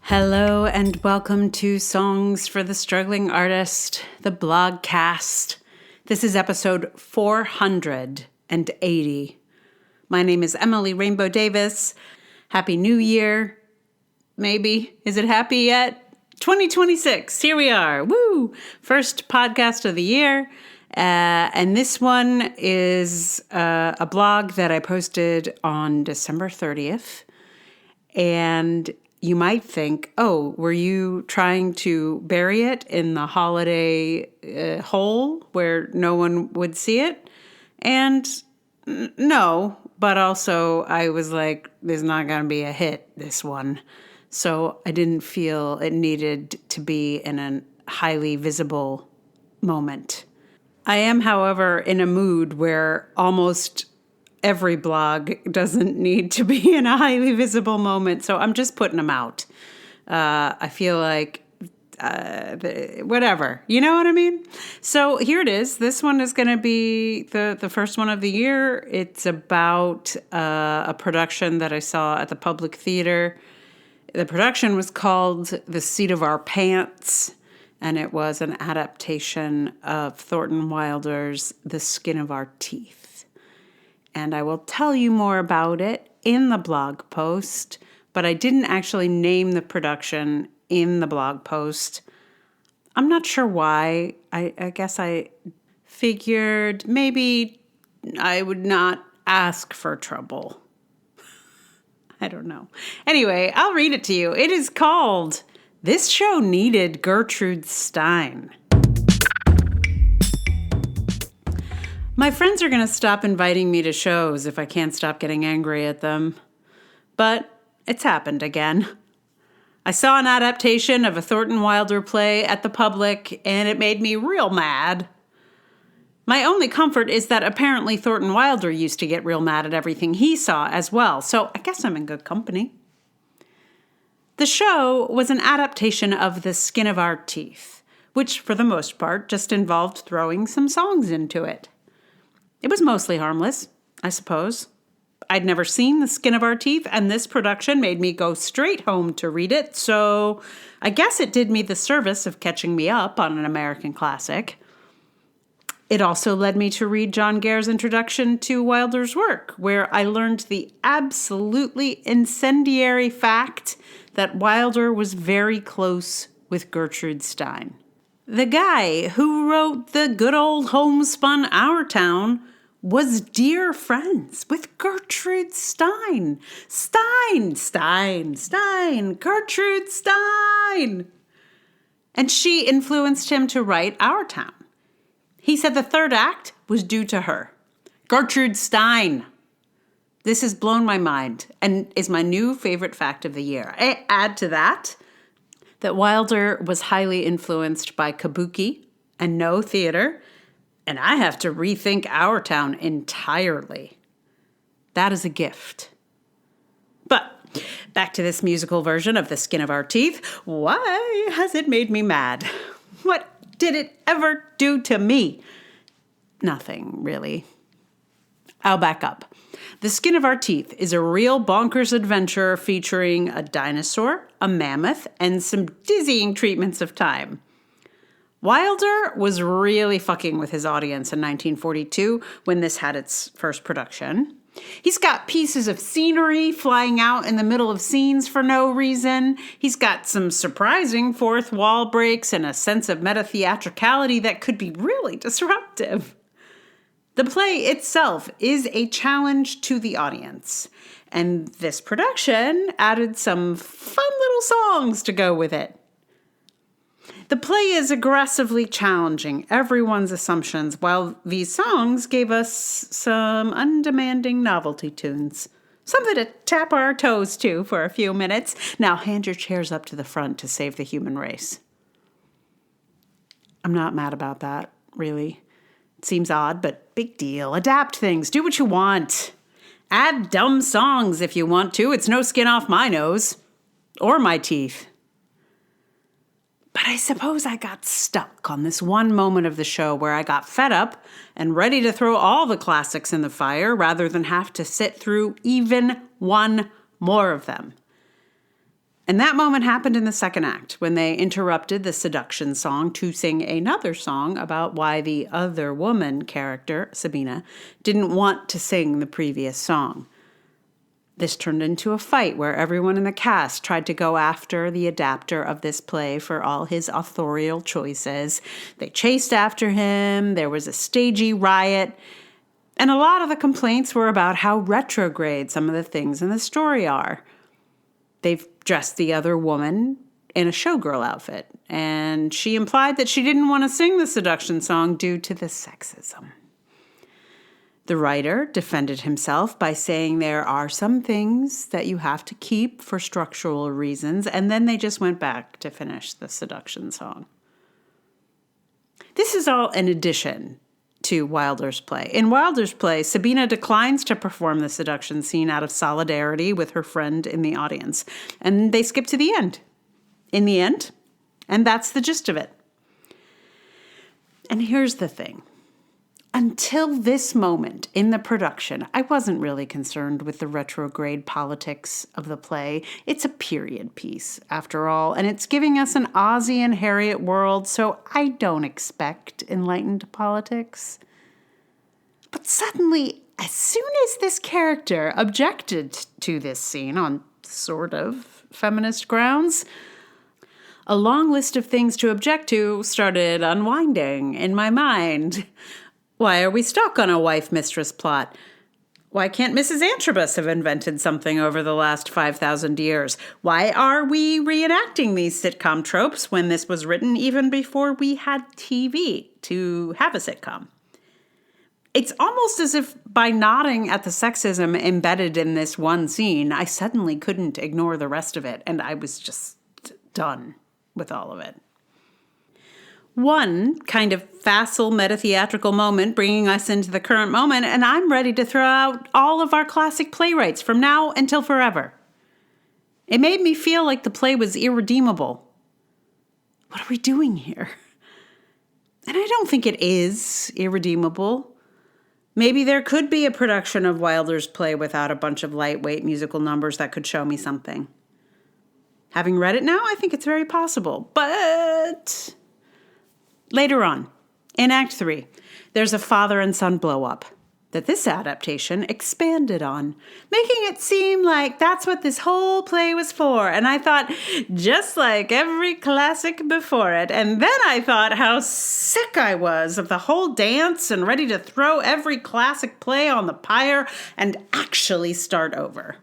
Hello and welcome to Songs for the Struggling Artist, the blogcast. This is episode 480. My name is Emily Rainbow Davis. Happy New Year. Maybe. Is it happy yet? 2026. Here we are. Woo! First podcast of the year. And this one is a blog that I posted on December 30th. And you might think, oh, were you trying to bury it in the holiday hole where no one would see it? And no, but also I was like, there's not going to be a hit, this one. So I didn't feel it needed to be in a highly visible moment. I am, however, in a mood where almost every blog doesn't need to be in a highly visible moment, so I'm just putting them out. I feel like whatever, you know what I mean? So here it is. This one is going to be the first one of the year. It's about a production that I saw at the Public Theater. The production was called The Seat of Our Pants, and it was an adaptation of Thornton Wilder's The Skin of Our Teeth. And I will tell you more about it in the blog post, but I didn't actually name the production in the blog post. I'm not sure why. I guess I figured maybe I would not ask for trouble. I don't know. Anyway, I'll read it to you. It is called This Show Needed Gertrude Stein. My friends are going to stop inviting me to shows if I can't stop getting angry at them. But it's happened again. I saw an adaptation of a Thornton Wilder play at the Public, and it made me real mad. My only comfort is that apparently Thornton Wilder used to get real mad at everything he saw as well, so I guess I'm in good company. The show was an adaptation of The Skin of Our Teeth, which for the most part just involved throwing some songs into it. It was mostly harmless, I suppose. I'd never seen The Skin of Our Teeth, and this production made me go straight home to read it, so I guess it did me the service of catching me up on an American classic. It also led me to read John Gayer's introduction to Wilder's work, where I learned the absolutely incendiary fact that Wilder was very close with Gertrude Stein. The guy who wrote the good old homespun Our Town was dear friends with Gertrude Stein. Gertrude Stein. And she influenced him to write Our Town. He said the third act was due to her. Gertrude Stein. This has blown my mind and is my new favorite fact of the year. I add to that Wilder was highly influenced by kabuki and no theater, and I have to rethink Our Town entirely. That is a gift. But back to this musical version of The Skin of Our Teeth. Why has it made me mad? What did it ever do to me? Nothing, really. I'll back up. The Skin of Our Teeth is a real bonkers adventure featuring a dinosaur, a mammoth, and some dizzying treatments of time. Wilder was really fucking with his audience in 1942 when this had its first production. He's got pieces of scenery flying out in the middle of scenes for no reason. He's got some surprising fourth wall breaks and a sense of meta-theatricality that could be really disruptive. The play itself is a challenge to the audience, and this production added some fun little songs to go with it. The play is aggressively challenging everyone's assumptions, while these songs gave us some undemanding novelty tunes. Something to tap our toes to for a few minutes. Now hand your chairs up to the front to save the human race. I'm not mad about that, really. It seems odd, but big deal. Adapt things. Do what you want. Add dumb songs if you want to. It's no skin off my nose. Or my teeth. But I suppose I got stuck on this one moment of the show where I got fed up and ready to throw all the classics in the fire rather than have to sit through even one more of them. And that moment happened in the second act when they interrupted the seduction song to sing another song about why the other woman character, Sabina, didn't want to sing the previous song. This turned into a fight where everyone in the cast tried to go after the adapter of this play for all his authorial choices. They chased after him, there was a stagey riot, and a lot of the complaints were about how retrograde some of the things in the story are. They've dressed the other woman in a showgirl outfit, and she implied that she didn't want to sing the seduction song due to the sexism. The writer defended himself by saying there are some things that you have to keep for structural reasons, and then they just went back to finish the seduction song. This is all an addition to Wilder's play. In Wilder's play, Sabina declines to perform the seduction scene out of solidarity with her friend in the audience, and they skip to the end. In the end, and that's the gist of it. And here's the thing. Until this moment in the production, I wasn't really concerned with the retrograde politics of the play. It's a period piece, after all, and it's giving us an Ozzie and Harriet world, so I don't expect enlightened politics. But suddenly, as soon as this character objected to this scene on sort of feminist grounds, a long list of things to object to started unwinding in my mind. Why are we stuck on a wife-mistress plot? Why can't Mrs. Antrobus have invented something over the last 5,000 years? Why are we reenacting these sitcom tropes when this was written even before we had TV to have a sitcom? It's almost as if by nodding at the sexism embedded in this one scene, I suddenly couldn't ignore the rest of it, and I was just done with all of it. One kind of facile meta-theatrical moment bringing us into the current moment, and I'm ready to throw out all of our classic playwrights from now until forever. It made me feel like the play was irredeemable. What are we doing here? And I don't think it is irredeemable. Maybe there could be a production of Wilder's play without a bunch of lightweight musical numbers that could show me something. Having read it now, I think it's very possible, but later on, in Act 3, there's a father and son blow-up that this adaptation expanded on, making it seem like that's what this whole play was for. And I thought, just like every classic before it. And then I thought how sick I was of the whole dance and ready to throw every classic play on the pyre and actually start over.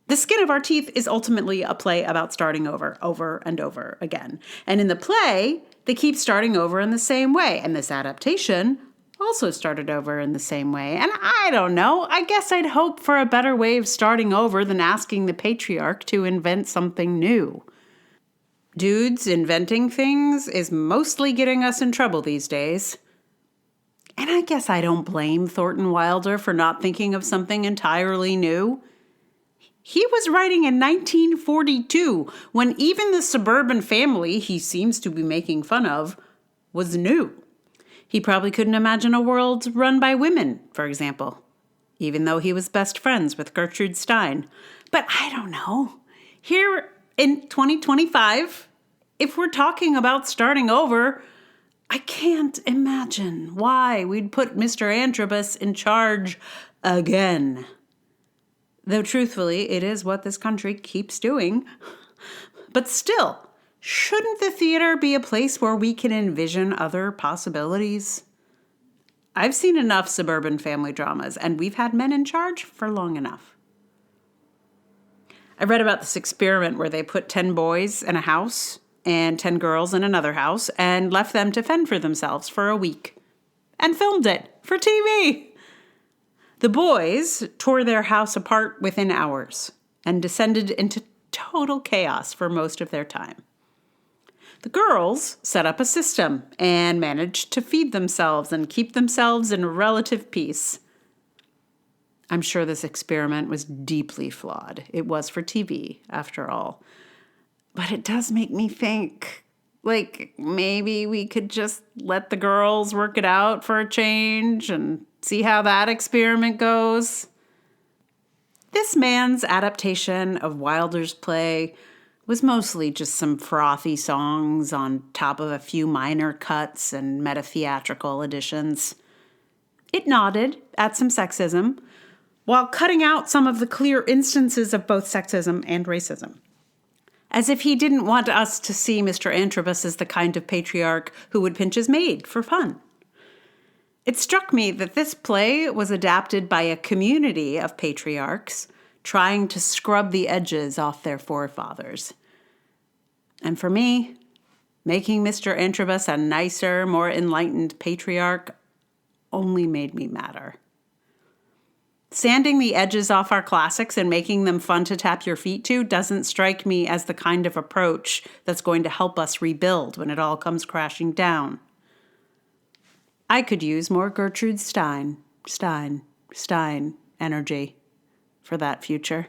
The Skin of Our Teeth is ultimately a play about starting over and over again. And in the play, they keep starting over in the same way. And this adaptation also started over in the same way. And I don't know, I guess I'd hope for a better way of starting over than asking the patriarch to invent something new. Dudes inventing things is mostly getting us in trouble these days. And I guess I don't blame Thornton Wilder for not thinking of something entirely new. He was writing in 1942, when even the suburban family he seems to be making fun of was new. He probably couldn't imagine a world run by women, for example, even though he was best friends with Gertrude Stein. But I don't know. Here in 2025, if we're talking about starting over, I can't imagine why we'd put Mr. Antrobus in charge again. Though truthfully, it is what this country keeps doing. But still, shouldn't the theater be a place where we can envision other possibilities? I've seen enough suburban family dramas, and we've had men in charge for long enough. I read about this experiment where they put 10 boys in a house and 10 girls in another house and left them to fend for themselves for a week and filmed it for TV. The boys tore their house apart within hours and descended into total chaos for most of their time. The girls set up a system and managed to feed themselves and keep themselves in relative peace. I'm sure this experiment was deeply flawed. It was for TV, after all. But it does make me think, like, maybe we could just let the girls work it out for a change and see how that experiment goes. This man's adaptation of Wilder's play was mostly just some frothy songs on top of a few minor cuts and meta-theatrical additions. It nodded at some sexism, while cutting out some of the clear instances of both sexism and racism. As if he didn't want us to see Mr. Antrobus as the kind of patriarch who would pinch his maid for fun. It struck me that this play was adapted by a community of patriarchs trying to scrub the edges off their forefathers. And for me, making Mr. Antrobus a nicer, more enlightened patriarch only made me madder. Sanding the edges off our classics and making them fun to tap your feet to doesn't strike me as the kind of approach that's going to help us rebuild when it all comes crashing down. I could use more Gertrude Stein energy for that future.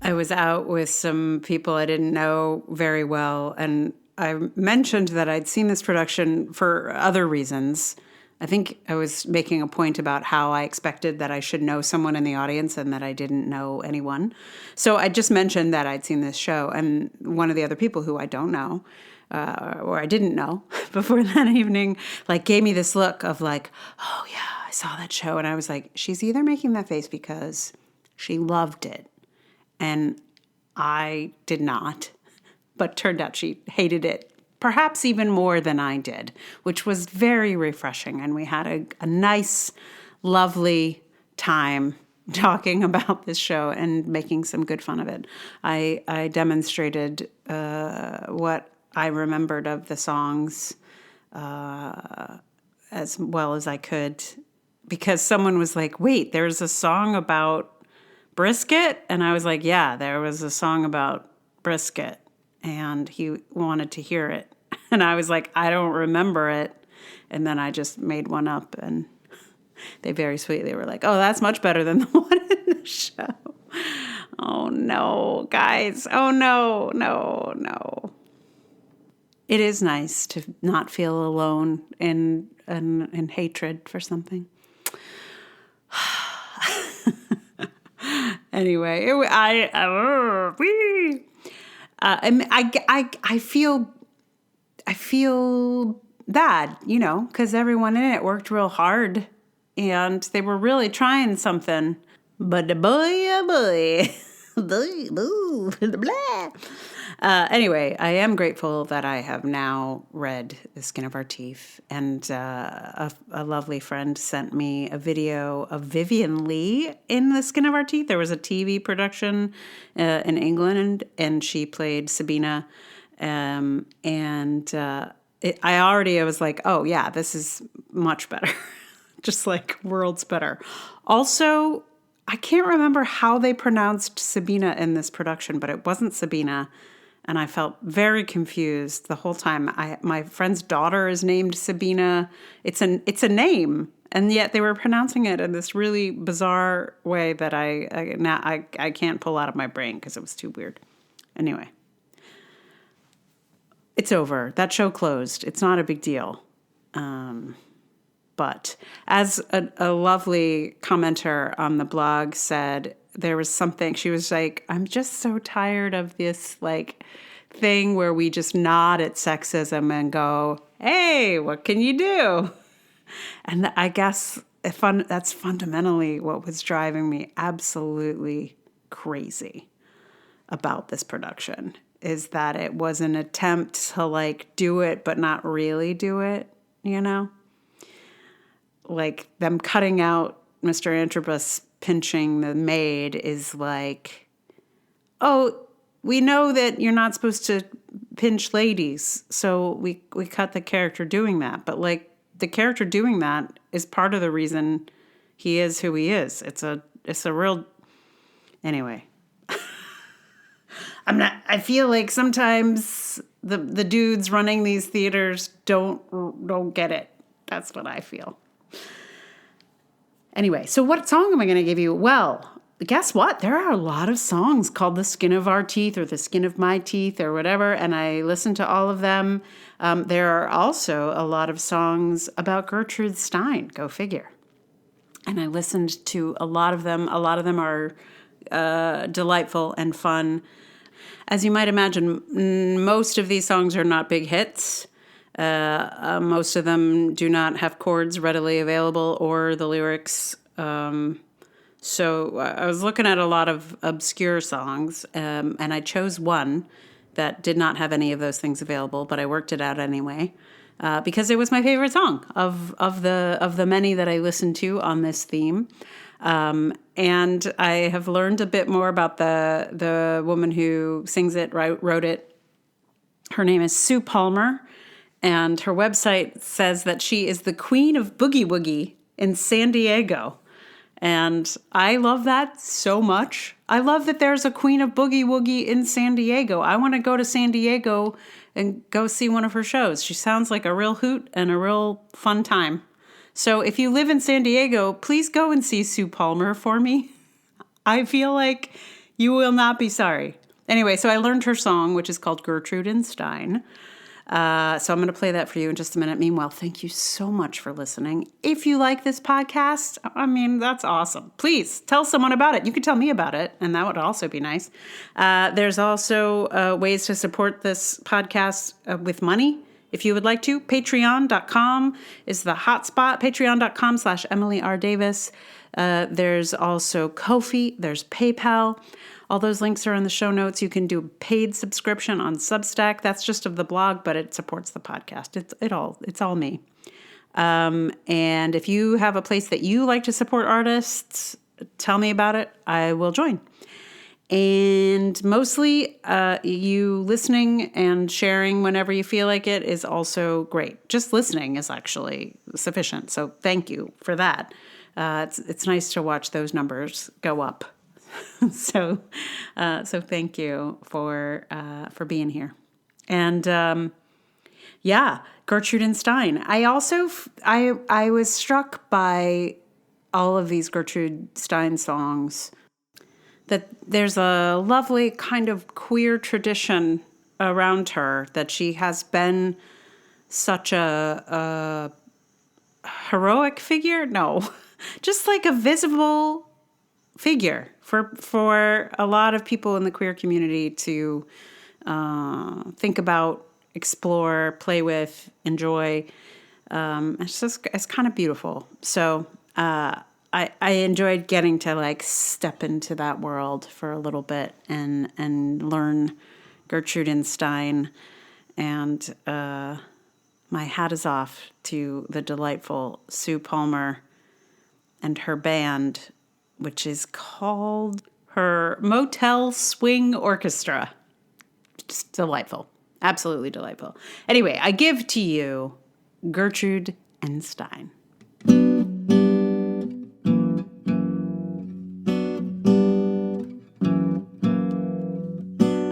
I was out with some people I didn't know very well, and I mentioned that I'd seen this production for other reasons. I think I was making a point about how I expected that I should know someone in the audience and that I didn't know anyone. So I just mentioned that I'd seen this show, and one of the other people who I don't know, or I didn't know before that evening, like gave me this look of like, oh yeah, I saw that show. And I was like, she's either making that face because she loved it and I did not, but turned out she hated it perhaps even more than I did, which was very refreshing. And we had a nice, lovely time talking about this show and making some good fun of it. I demonstrated what I remembered of the songs as well as I could, because someone was like, wait, there's a song about brisket? And I was like, yeah, there was a song about brisket. And he wanted to hear it. And I was like, I don't remember it. And then I just made one up, and they very sweetly were like, oh, that's much better than the one in the show. Oh, no, guys. Oh, no. It is nice to not feel alone in hatred for something. Anyway, I feel bad, because everyone in it worked real hard and they were really trying something. But boy, blah. Anyway, I am grateful that I have now read The Skin of Our Teeth, and a lovely friend sent me a video of Vivian Leigh in The Skin of Our Teeth. There was a TV production in England, and she played Sabina. I was like, oh yeah, this is much better. Just like worlds better. Also, I can't remember how they pronounced Sabina in this production, but it wasn't Sabina. And I felt very confused the whole time. My friend's daughter is named Sabina. It's a name, and yet they were pronouncing it in this really bizarre way that I can't pull out of my brain because it was too weird. Anyway, it's over. That show closed. It's not a big deal. But as a lovely commenter on the blog said, there was something, she was like, I'm just so tired of this thing where we just nod at sexism and go, hey, what can you do? And I guess that's fundamentally what was driving me absolutely crazy about this production, is that it was an attempt to do it, but not really do it, Like them cutting out Mr. Antrobus pinching the maid is like, oh, we know that you're not supposed to pinch ladies, so we cut the character doing that. But the character doing that is part of the reason he is who he is. It's a real, anyway. I feel like sometimes the dudes running these theaters don't get it. That's what I feel. Anyway, so what song am I going to give you? Well, guess what? There are a lot of songs called The Skin of Our Teeth or The Skin of My Teeth or whatever, and I listened to all of them. There are also a lot of songs about Gertrude Stein. Go figure. and I listened to a lot of them. A lot of them are delightful and fun. As you might imagine, most of these songs are not big hits. Most of them do not have chords readily available or the lyrics. So I was looking at a lot of obscure songs, and I chose one that did not have any of those things available, but I worked it out anyway, because it was my favorite song of the many that I listened to on this theme. And I have learned a bit more about the woman who sings it, wrote it. Her name is Sue Palmer, and her website says that she is the queen of boogie woogie in San Diego. And I love that so much. I love that there's a queen of boogie woogie in San Diego. I want to go to San Diego and go see one of her shows. She sounds like a real hoot and a real fun time. So if you live in San Diego, please go and see Sue Palmer for me. I feel like you will not be sorry. Anyway, so I learned her song, which is called Gertrude and Stein. So I'm going to play that for you in just a minute. Meanwhile, thank you so much for listening. If you like this podcast, I mean, that's awesome. Please tell someone about it. You could tell me about it, and that would also be nice. There's also ways to support this podcast with money. If you would like to, patreon.com is the hotspot, patreon.com/Emily R. Davis. There's also Ko-fi, there's PayPal. All those links are in the show notes. You can do a paid subscription on Substack. That's just of the blog, but it supports the podcast. It's all me. And if you have a place that you like to support artists, tell me about it. I will join. And mostly you listening and sharing whenever you feel like it is also great. Just listening is actually sufficient. So thank you for that. It's nice to watch those numbers go up. So thank you for being here. And Gertrude and Stein. I also I was struck by all of these Gertrude Stein songs, that there's a lovely kind of queer tradition around her, that she has been such a heroic figure. No, just like a visible figure for a lot of people in the queer community to think about, explore, play with, enjoy. It's kind of beautiful. So I enjoyed getting to like step into that world for a little bit and learn Gertrude and Stein. And my hat is off to the delightful Sue Palmer and her band, which is called her Motel Swing Orchestra. Just delightful. Absolutely delightful. Anyway, I give to you Gertrude and Stein.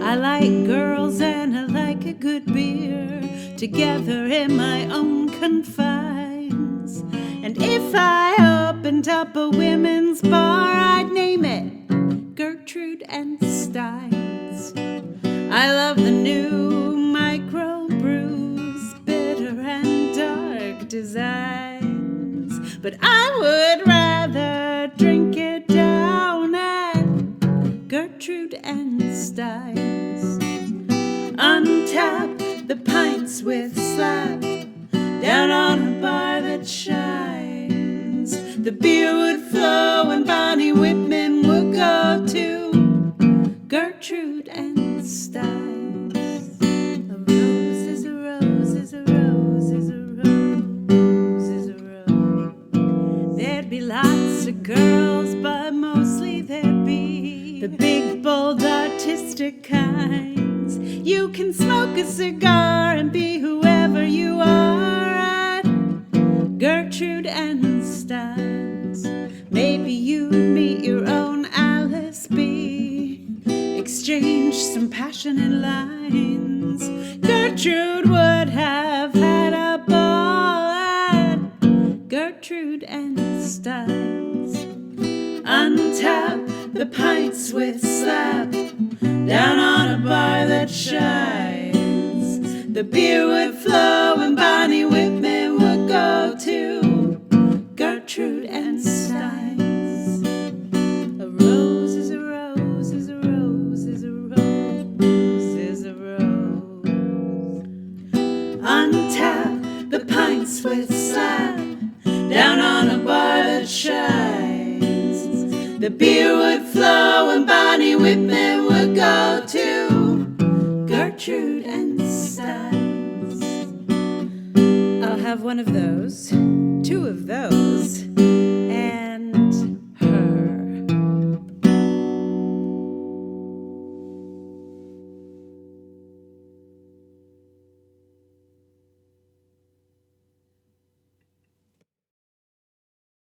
I like girls and I like a good beer, together in my own confines. And if I opened up a women's bar, I'd name it Gertrude and Stein's. I love the new micro brews, bitter and dark designs, but I would rather drink it down at Gertrude and Stein's. Untap the pints with slap down on a bar that shines. The beer would flow and Bonnie Whitman would go to Gertrude and Stein's. A rose is a rose is a rose is a rose is a rose. There'd be lots of girls, but mostly there'd be the big, bold, artistic kinds. You can smoke a cigar and be whoever you are at Gertrude and Stein's. Maybe you'd meet your own Alice B, exchange some passionate lines. Gertrude would have had a ball at Gertrude and Stein's. Untap the pints with slap down on a bar that shines. The beer would flow and Bonnie Whitman would go to Gertrude and Stein. would slide down on a bar that shines. The beer would flow and Bonnie Whitman would go to Gertrude and Stein's. I'll have one of those, two of those,